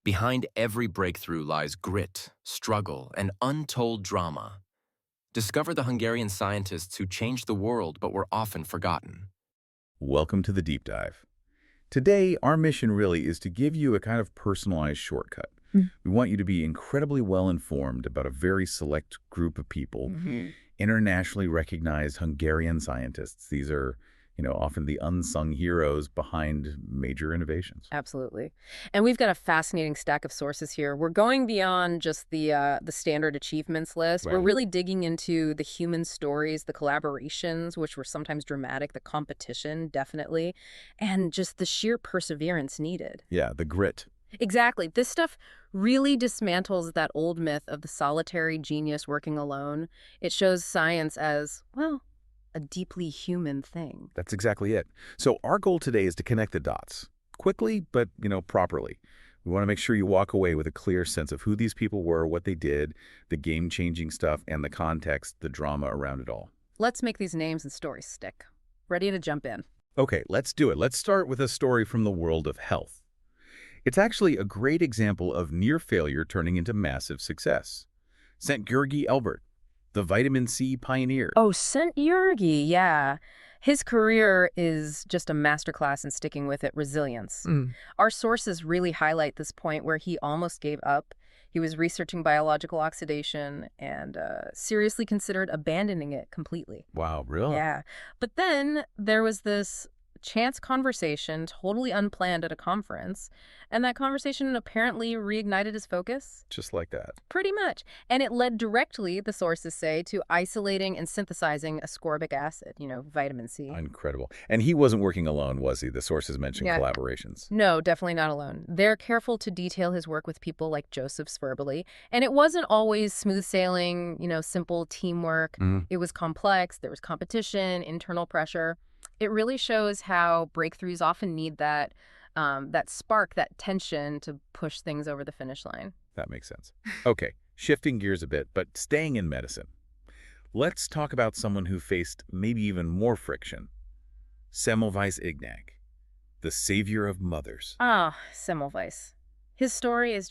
Behind every breakthrough lies grit, struggle, and untold drama. Discover the Hungarian scientists who changed the world but were often forgotten. Welcome to the Deep Dive. Today, our mission really is to give you a kind of personalized shortcut. We want you to be incredibly well-informed about a very select group of people, internationally recognized Hungarian scientists. These are, often the unsung heroes behind major innovations. Absolutely. And we've got a fascinating stack of sources here. We're going beyond just the standard achievements list. Right. We're really digging into the human stories, the collaborations, which were sometimes dramatic, the competition, definitely, and just the sheer perseverance needed. Yeah, the grit. Exactly. This stuff really dismantles that old myth of the solitary genius working alone. It shows science as, well, a deeply human thing. That's exactly it. So our goal today is to connect the dots, quickly, but, properly. We want to make sure you walk away with a clear sense of who these people were, what they did, the game-changing stuff, and the context, the drama around it all. Let's make these names and stories stick. Ready to jump in? Okay, let's do it. Let's start with a story from the world of health. It's actually a great example of near failure turning into massive success. Szent-Györgyi Albert, the vitamin C pioneer. Oh, Szent-Györgyi, yeah. His career is just a masterclass in sticking with it, resilience. Our sources really highlight this point where he almost gave up. He was researching biological oxidation and seriously considered abandoning it completely. Wow, really? Yeah. But then there was this chance conversation, totally unplanned at a conference, and that conversation apparently reignited his focus. Just like that. Pretty much. And it led directly, the sources say, to isolating and synthesizing ascorbic acid, vitamin C. Incredible. And he wasn't working alone, was he? The sources mentioned collaborations. No, definitely not alone. They're careful to detail his work with people like Joseph Svirbely. And it wasn't always smooth sailing, simple teamwork. It was complex. There was competition, internal pressure. It really shows how breakthroughs often need that spark, that tension to push things over the finish line. That makes sense. Okay, shifting gears a bit, but staying in medicine. Let's talk about someone who faced maybe even more friction. Semmelweis Ignaz, the savior of mothers. Semmelweis. His story is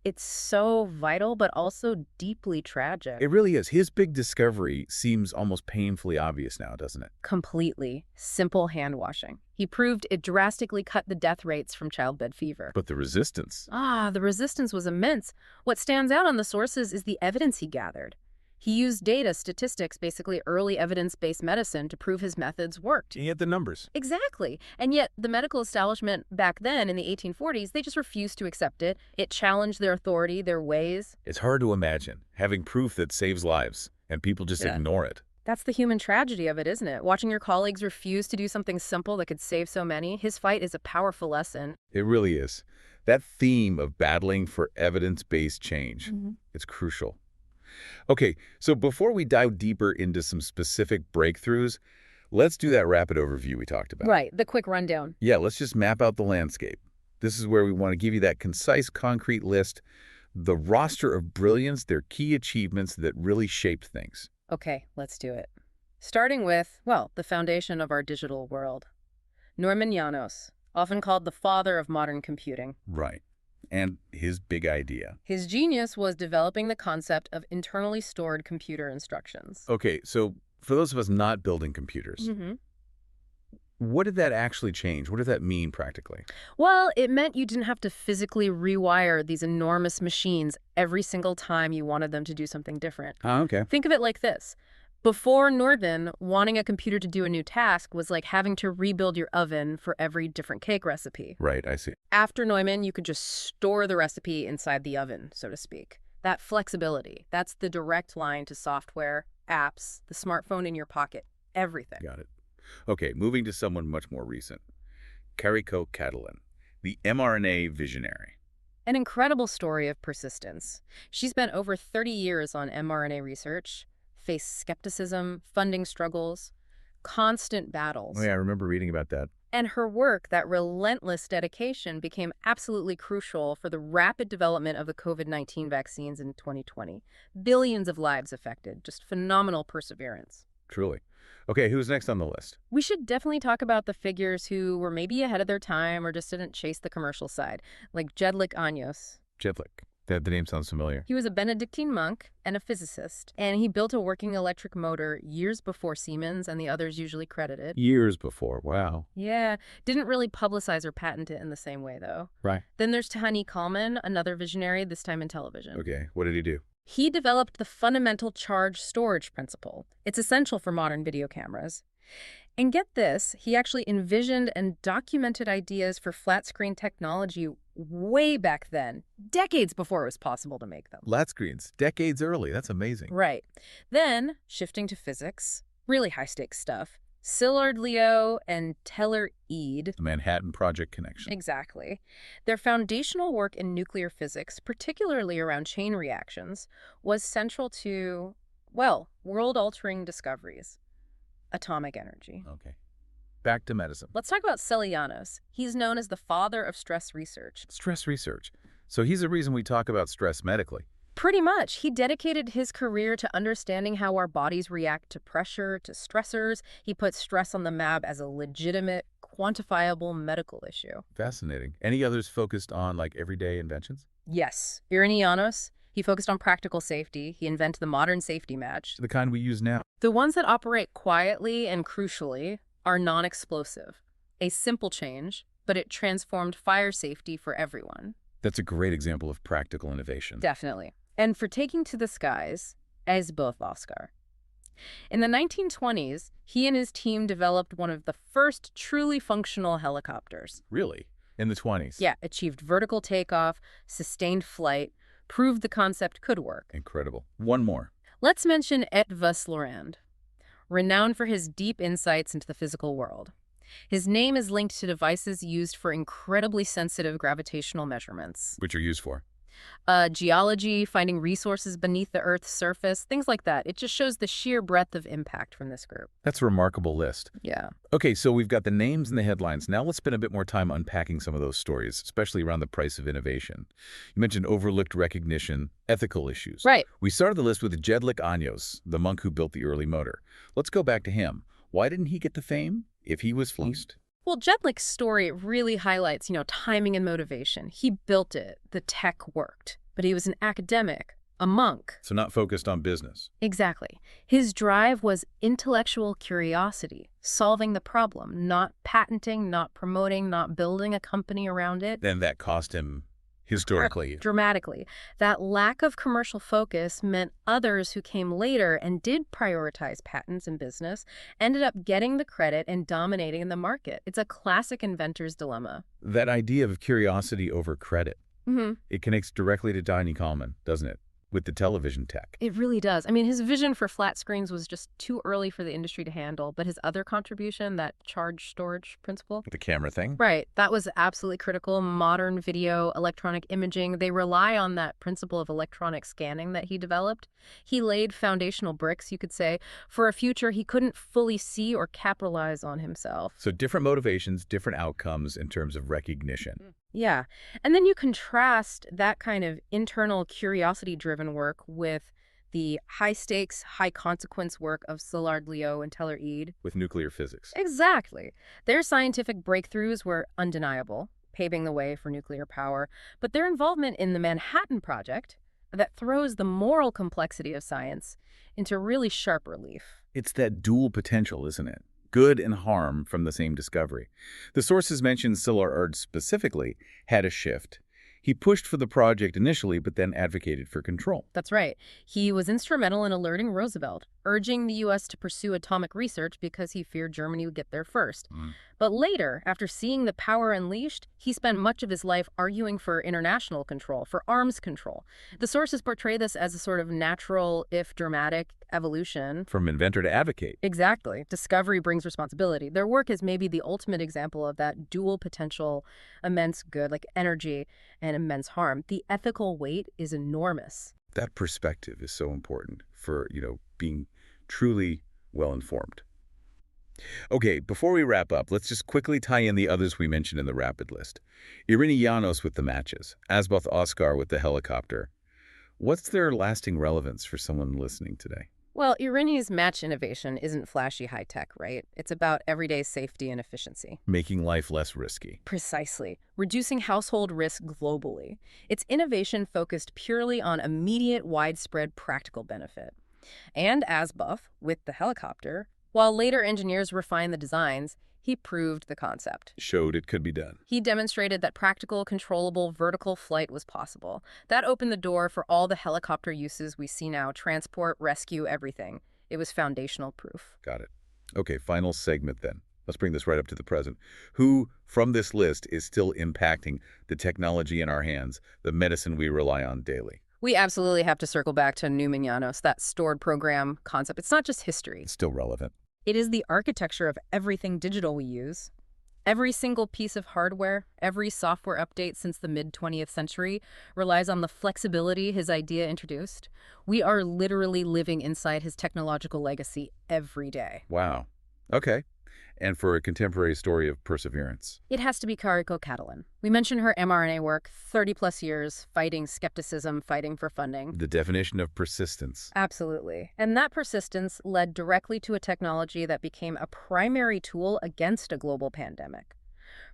it's so vital, but also deeply tragic. It really is. His big discovery seems almost painfully obvious now, doesn't it? Completely. Simple hand washing. He proved it drastically cut the death rates from childbed fever. But the resistance. The resistance was immense. What stands out on the sources is the evidence he gathered. He used data, statistics, basically early evidence-based medicine to prove his methods worked. He had the numbers. Exactly. And yet the medical establishment back then in the 1840s, they just refused to accept it. It challenged their authority, their ways. It's hard to imagine having proof that saves lives and people just ignore it. That's the human tragedy of it, isn't it? Watching your colleagues refuse to do something simple that could save so many. His fight is a powerful lesson. It really is. That theme of battling for evidence-based change, it's crucial. Okay, so before we dive deeper into some specific breakthroughs, let's do that rapid overview we talked about. Right, the quick rundown. Yeah, let's just map out the landscape. This is where we want to give you that concise, concrete list, the roster of brilliance, their key achievements that really shaped things. Okay, let's do it. Starting with, the foundation of our digital world. Norman János, often called the father of modern computing. Right. And his big idea. His genius was developing the concept of internally stored computer instructions. Okay, so for those of us not building computers, what did that actually change? What did that mean practically? Well, it meant you didn't have to physically rewire these enormous machines every single time you wanted them to do something different. Okay. Think of it like this. Before Norman, wanting a computer to do a new task was like having to rebuild your oven for every different cake recipe. Right, I see. After Neumann, you could just store the recipe inside the oven, so to speak. That flexibility, that's the direct line to software, apps, the smartphone in your pocket, everything. Got it. Okay, moving to someone much more recent. Karikó Katalin, the mRNA visionary. An incredible story of persistence. She spent over 30 years on mRNA research, faced skepticism, funding struggles, constant battles. Oh yeah, I remember reading about that. And her work, that relentless dedication, became absolutely crucial for the rapid development of the COVID-19 vaccines in 2020. Billions of lives affected, just phenomenal perseverance. Truly. Okay, who's next on the list? We should definitely talk about the figures who were maybe ahead of their time or just didn't chase the commercial side, like Jedlik Anyos. Jedlik. The name sounds familiar. He was a Benedictine monk and a physicist, and he built a working electric motor years before Siemens and the others usually credited. Years before, wow. Yeah, didn't really publicize or patent it in the same way, though. Right. Then there's Tahani Kalman, another visionary, this time in television. Okay, what did he do? He developed the fundamental charge storage principle. It's essential for modern video cameras. And get this, he actually envisioned and documented ideas for flat-screen technology way back then, decades before it was possible to make them. Flat screens, decades early. That's amazing. Right. Then, shifting to physics, really high-stakes stuff, Szilard Leo and Teller Eid. The Manhattan Project connection. Exactly. Their foundational work in nuclear physics, particularly around chain reactions, was central to, well, world-altering discoveries. Atomic energy. Okay. Back to medicine. Let's talk about Celianos. He's known as the father of stress research. Stress research. So he's the reason we talk about stress medically. Pretty much. He dedicated his career to understanding how our bodies react to pressure, to stressors. He put stress on the map as a legitimate, quantifiable medical issue. Fascinating. Any others focused on, like, everyday inventions? Yes. Irinianos. He focused on practical safety. He invented the modern safety match. The kind we use now. The ones that operate quietly and crucially are non-explosive. A simple change, but it transformed fire safety for everyone. That's a great example of practical innovation. Definitely. And for taking to the skies, Asboth Oskar. In the 1920s, he and his team developed one of the first truly functional helicopters. Really? In the 20s? Yeah, achieved vertical takeoff, sustained flight, proved the concept could work. Incredible. One more. Let's mention Ignaz Semmelweis, renowned for his deep insights into the physical world. His name is linked to devices used for incredibly sensitive gravitational measurements. Which are used for? Geology, finding resources beneath the Earth's surface, things like that. It just shows the sheer breadth of impact from this group. That's a remarkable list. Yeah. Okay, so we've got the names and the headlines. Now let's spend a bit more time unpacking some of those stories, especially around the price of innovation. You mentioned overlooked recognition, ethical issues. Right. We started the list with Jedlik Anyos, the monk who built the early motor. Let's go back to him. Why didn't he get the fame if he was fleeced? Well, Jedlik's story really highlights, timing and motivation. He built it. The tech worked. But he was an academic, a monk. So not focused on business. Exactly. His drive was intellectual curiosity, solving the problem, not patenting, not promoting, not building a company around it. Then that cost him historically. Dramatically. That lack of commercial focus meant others who came later and did prioritize patents and business ended up getting the credit and dominating the market. It's a classic inventor's dilemma. That idea of curiosity over credit, it connects directly to Tahani Kalman, doesn't it? With the television tech. It really does. I mean, his vision for flat screens was just too early for the industry to handle, but his other contribution, that charge storage principle. The camera thing? Right. That was absolutely critical. Modern video, electronic imaging, they rely on that principle of electronic scanning that he developed. He laid foundational bricks, you could say, for a future he couldn't fully see or capitalize on himself. So different motivations, different outcomes in terms of recognition. Yeah. And then you contrast that kind of internal curiosity-driven work with the high-stakes, high-consequence work of Szilard Leo and Teller Eid. With nuclear physics. Exactly. Their scientific breakthroughs were undeniable, paving the way for nuclear power, but their involvement in the Manhattan Project, that throws the moral complexity of science into really sharp relief. It's that dual potential, isn't it? Good and harm from the same discovery. The sources mentioned Szilard specifically had a shift. He pushed for the project initially, but then advocated for control. That's right. He was instrumental in alerting Roosevelt, urging the U.S. to pursue atomic research because he feared Germany would get there first. But later, after seeing the power unleashed, he spent much of his life arguing for international control, for arms control. The sources portray this as a sort of natural, if dramatic, evolution. From inventor to advocate. Exactly. Discovery brings responsibility. Their work is maybe the ultimate example of that dual potential, immense good, like energy, and immense harm. The ethical weight is enormous. That perspective is so important for, being truly well-informed. Okay, before we wrap up, let's just quickly tie in the others we mentioned in the rapid list. Irinianos with the matches, Asboth Oskar with the helicopter. What's their lasting relevance for someone listening today? Well, Irini's match innovation isn't flashy high-tech, right? It's about everyday safety and efficiency. Making life less risky. Precisely. Reducing household risk globally. It's innovation focused purely on immediate, widespread practical benefit. And Asboth, with the helicopter, while later engineers refined the designs, he proved the concept. Showed it could be done. He demonstrated that practical, controllable vertical flight was possible. That opened the door for all the helicopter uses we see now: transport, rescue, everything. It was foundational proof. Got it. Okay, final segment then. Let's bring this right up to the present. Who, from this list, is still impacting the technology in our hands, the medicine we rely on daily? We absolutely have to circle back to Neumann, János, that stored program concept. It's not just history. It's still relevant. It is the architecture of everything digital we use. Every single piece of hardware, every software update since the mid-20th century relies on the flexibility his idea introduced. We are literally living inside his technological legacy every day. Wow. Okay. And for a contemporary story of perseverance? It has to be Karikó Katalin. We mentioned her mRNA work, 30-plus years, fighting skepticism, fighting for funding. The definition of persistence. Absolutely. And that persistence led directly to a technology that became a primary tool against a global pandemic.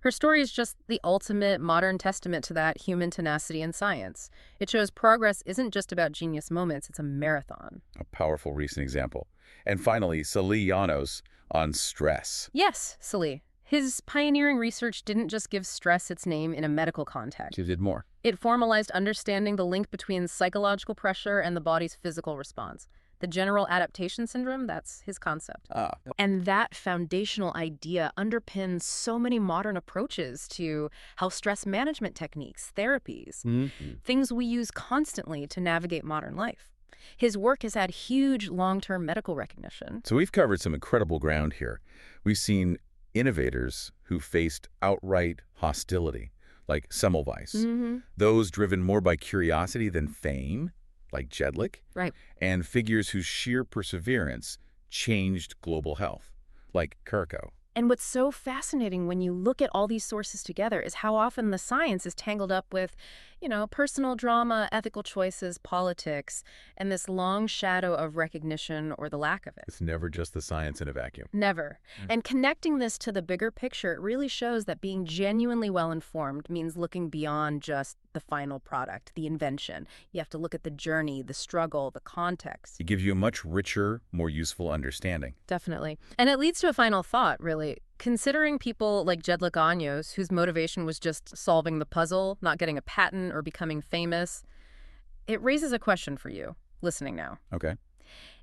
Her story is just the ultimate modern testament to that human tenacity in science. It shows progress isn't just about genius moments, it's a marathon. A powerful recent example. And finally, Szilard János on stress. Yes, Szilard. His pioneering research didn't just give stress its name in a medical context. He did more. It formalized understanding the link between psychological pressure and the body's physical response. The general adaptation syndrome, that's his concept. And that foundational idea underpins so many modern approaches to how stress management techniques, therapies, things we use constantly to navigate modern life. His work has had huge long-term medical recognition. So we've covered some incredible ground here. We've seen innovators who faced outright hostility, like Semmelweis. Those driven more by curiosity than fame, like Jedlik. Right. And figures whose sheer perseverance changed global health, like Karikó. And what's so fascinating when you look at all these sources together is how often the science is tangled up with, personal drama, ethical choices, politics, and this long shadow of recognition or the lack of it. It's never just the science in a vacuum. Never. And connecting this to the bigger picture, it really shows that being genuinely well-informed means looking beyond just the final product, the invention. You have to look at the journey, the struggle, the context. It gives you a much richer, more useful understanding. Definitely. And it leads to a final thought, really. Considering people like Jedlik Anyos, whose motivation was just solving the puzzle, not getting a patent or becoming famous, it raises a question for you, listening now. Okay.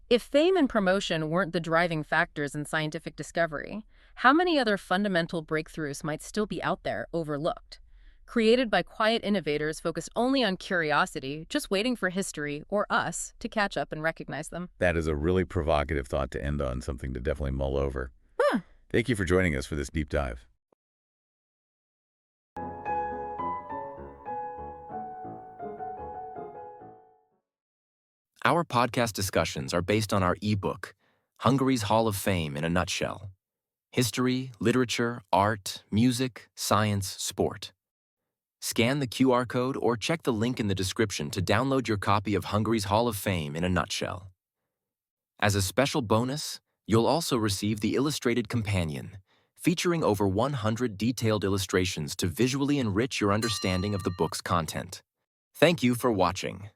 If fame and promotion weren't the driving factors in scientific discovery, how many other fundamental breakthroughs might still be out there, overlooked? Created by quiet innovators focused only on curiosity, just waiting for history, or us, to catch up and recognize them. That is a really provocative thought to end on, something to definitely mull over. Thank you for joining us for this deep dive. Our podcast discussions are based on our ebook, Hungary's Hall of Fame in a Nutshell. History, literature, art, music, science, sport. Scan the QR code or check the link in the description to download your copy of Hungary's Hall of Fame in a Nutshell. As a special bonus, you'll also receive the Illustrated Companion, featuring over 100 detailed illustrations to visually enrich your understanding of the book's content. Thank you for watching.